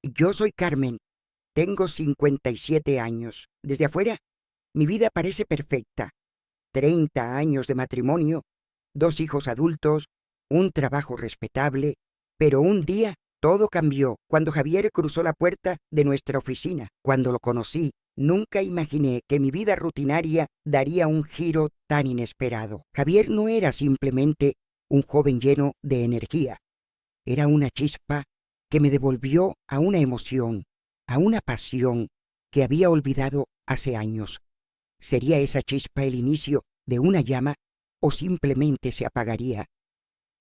Yo soy Carmen, tengo 57 años. Desde afuera, mi vida parece perfecta. 30 años de matrimonio, 2 hijos adultos, un trabajo respetable, pero un día todo cambió cuando Javier cruzó la puerta de nuestra oficina. Cuando lo conocí, nunca imaginé que mi vida rutinaria daría un giro tan inesperado. Javier no era simplemente un joven lleno de energía, era una chispa que me devolvió a una emoción, a una pasión que había olvidado hace años. ¿Sería esa chispa el inicio de una llama o simplemente se apagaría?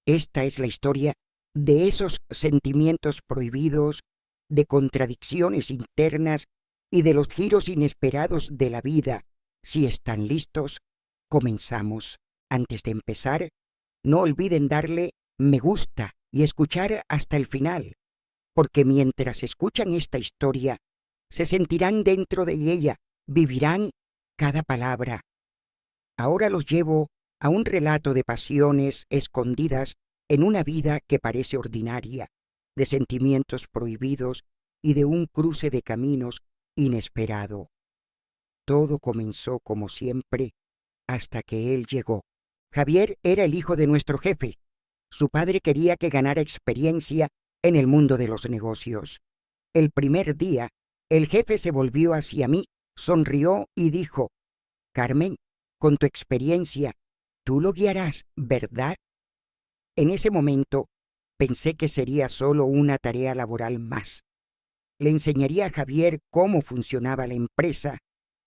Esta es la historia de esos sentimientos prohibidos, de contradicciones internas y de los giros inesperados de la vida. Si están listos, comenzamos. Antes de empezar, no olviden darle me gusta y escuchar hasta el final, porque mientras escuchan esta historia, se sentirán dentro de ella, vivirán cada palabra. Ahora los llevo a un relato de pasiones escondidas en una vida que parece ordinaria, de sentimientos prohibidos y de un cruce de caminos inesperado. Todo comenzó como siempre hasta que él llegó. Javier era el hijo de nuestro jefe. Su padre quería que ganara experiencia en el mundo de los negocios. El primer día, el jefe se volvió hacia mí, sonrió y dijo: Carmen, con tu experiencia, tú lo guiarás, ¿verdad? En ese momento, pensé que sería solo una tarea laboral más. Le enseñaría a Javier cómo funcionaba la empresa,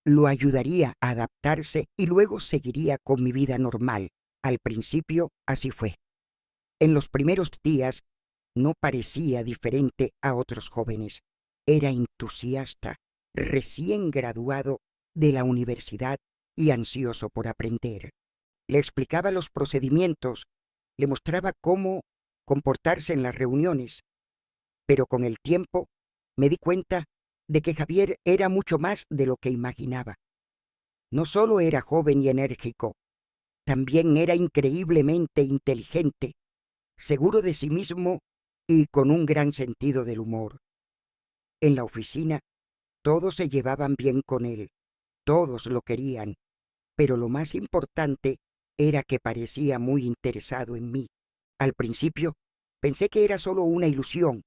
lo ayudaría a adaptarse y luego seguiría con mi vida normal. Al principio, así fue. En los primeros días, no parecía diferente a otros jóvenes. Era entusiasta, recién graduado de la universidad y ansioso por aprender. Le explicaba los procedimientos, le mostraba cómo comportarse en las reuniones, pero con el tiempo me di cuenta de que Javier era mucho más de lo que imaginaba. No solo era joven y enérgico, también era increíblemente inteligente, seguro de sí mismo y con un gran sentido del humor. En la oficina, todos se llevaban bien con él, todos lo querían, pero lo más importante era que parecía muy interesado en mí. Al principio, pensé que era solo una ilusión.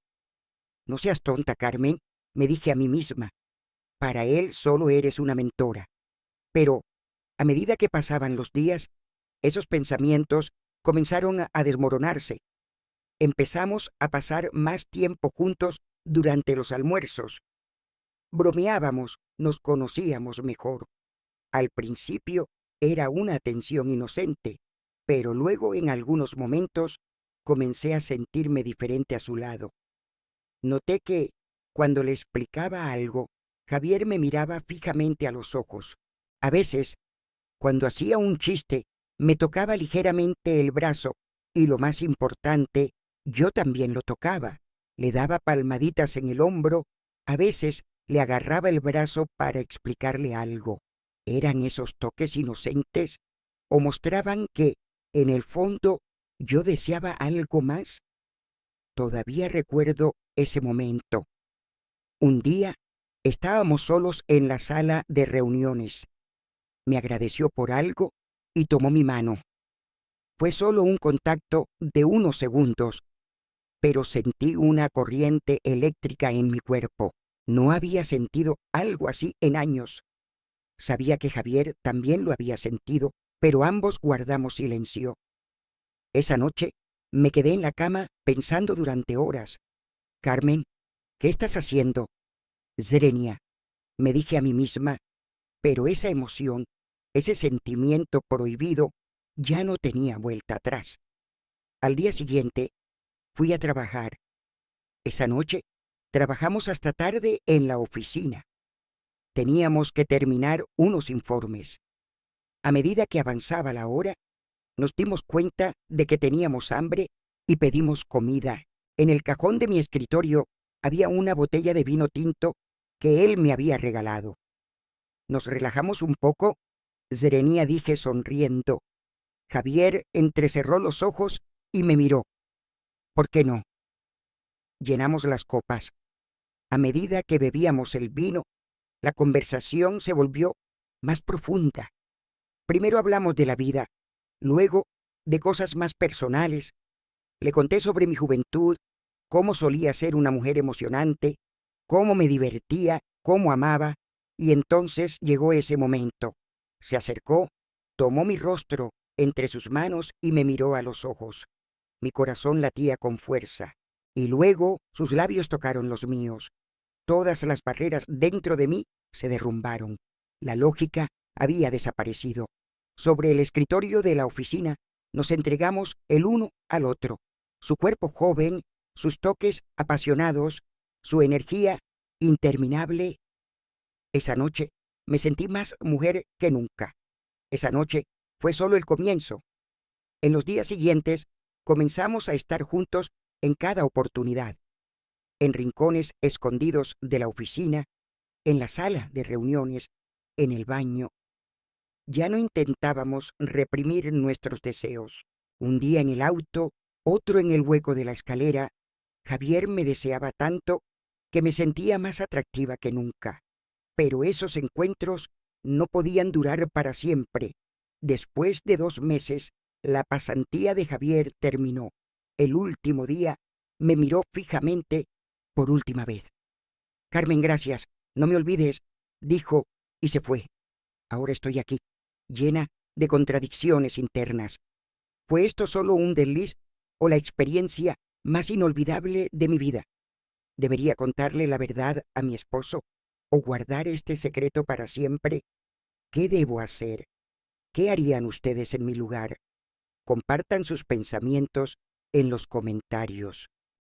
No seas tonta, Carmen, me dije a mí misma. Para él solo eres una mentora. Pero, a medida que pasaban los días, esos pensamientos comenzaron a desmoronarse. Empezamos a pasar más tiempo juntos durante los almuerzos. Bromeábamos, nos conocíamos mejor. Al principio era una atención inocente, pero luego en algunos momentos comencé a sentirme diferente a su lado. Noté que, cuando le explicaba algo, Javier me miraba fijamente a los ojos. A veces, cuando hacía un chiste, me tocaba ligeramente el brazo y, lo más importante, yo también lo tocaba. Le daba palmaditas en el hombro, a veces le agarraba el brazo para explicarle algo. ¿Eran esos toques inocentes o mostraban que, en el fondo, yo deseaba algo más? Todavía recuerdo ese momento. Un día estábamos solos en la sala de reuniones. Me agradeció por algo y tomó mi mano. Fue solo un contacto de unos segundos, pero sentí una corriente eléctrica en mi cuerpo. No había sentido algo así en años. Sabía que Javier también lo había sentido, pero ambos guardamos silencio. Esa noche me quedé en la cama pensando durante horas. Carmen, ¿qué estás haciendo? Zrenia, me dije a mí misma, pero esa emoción, ese sentimiento prohibido, ya no tenía vuelta atrás. Al día siguiente, fui a trabajar. Esa noche, trabajamos hasta tarde en la oficina. Teníamos que terminar unos informes. A medida que avanzaba la hora, nos dimos cuenta de que teníamos hambre y pedimos comida. En el cajón de mi escritorio había una botella de vino tinto que él me había regalado. Nos relajamos un poco. Zrenia, dije sonriendo. Javier entrecerró los ojos y me miró. ¿Por qué no? Llenamos las copas. A medida que bebíamos el vino, la conversación se volvió más profunda. Primero hablamos de la vida, luego de cosas más personales. Le conté sobre mi juventud, cómo solía ser una mujer emocionante, cómo me divertía, cómo amaba, y entonces llegó ese momento. Se acercó, tomó mi rostro entre sus manos y me miró a los ojos. Mi corazón latía con fuerza, y luego sus labios tocaron los míos. Todas las barreras dentro de mí se derrumbaron. La lógica había desaparecido. Sobre el escritorio de la oficina nos entregamos el uno al otro. Su cuerpo joven, sus toques apasionados, su energía interminable. Esa noche me sentí más mujer que nunca. Esa noche fue solo el comienzo. En los días siguientes comenzamos a estar juntos en cada oportunidad, en rincones escondidos de la oficina, en la sala de reuniones, en el baño. Ya no intentábamos reprimir nuestros deseos. Un día en el auto, otro en el hueco de la escalera, Javier me deseaba tanto que me sentía más atractiva que nunca. Pero esos encuentros no podían durar para siempre. Después de 2 meses, la pasantía de Javier terminó. El último día me miró fijamente por última vez. Carmen, gracias, no me olvides, dijo y se fue. Ahora estoy aquí, llena de contradicciones internas. ¿Fue esto solo un desliz o la experiencia más inolvidable de mi vida? ¿Debería contarle la verdad a mi esposo o guardar este secreto para siempre? ¿Qué debo hacer? ¿Qué harían ustedes en mi lugar? Compartan sus pensamientos en los comentarios.